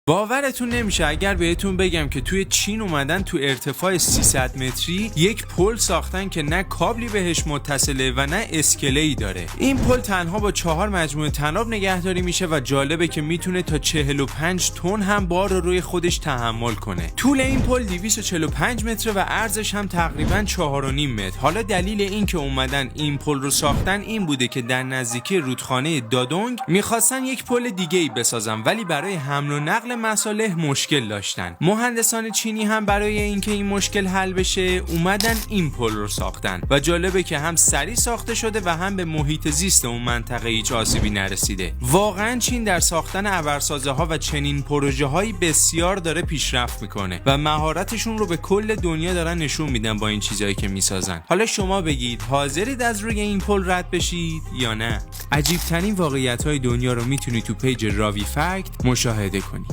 باورتون نمیشه اگر بهتون بگم که توی چین اومدن تو ارتفاع 300 متری یک پل ساختن که نه کابلی بهش متصله و نه اسکله‌ای داره. این پل تنها با 4 مجموعه طناب نگهداری میشه و جالبه که میتونه تا 45 تن هم بار رو روی خودش تحمل کنه. طول این پل 245 متر و عرضش هم تقریباً 4.5 متر. حالا دلیل این که اومدن این پل رو ساختن این بوده که در نزدیکی رودخانه دادونگ میخواستن یک پل دیگه‌ای بسازن، ولی برای حمل و نقل مصالح مشکل داشتن. مهندسان چینی هم برای اینکه این مشکل حل بشه اومدن این پل رو ساختن و جالبه که هم سریع ساخته شده و هم به محیط زیست اون منطقه هیچ آسیبی نرسیده. واقعا چین در ساختن ابرسازه ها و چنین پروژه هایی بسیار داره پیشرفت میکنه و مهارتشون رو به کل دنیا دارن نشون میدن با این چیزایی که میسازن. حالا شما بگید حاضرید از روی این پل رد بشید یا نه؟ عجیب ترین واقعیت های دنیا رو میتونید تو پیج راوی فکت مشاهده کنید.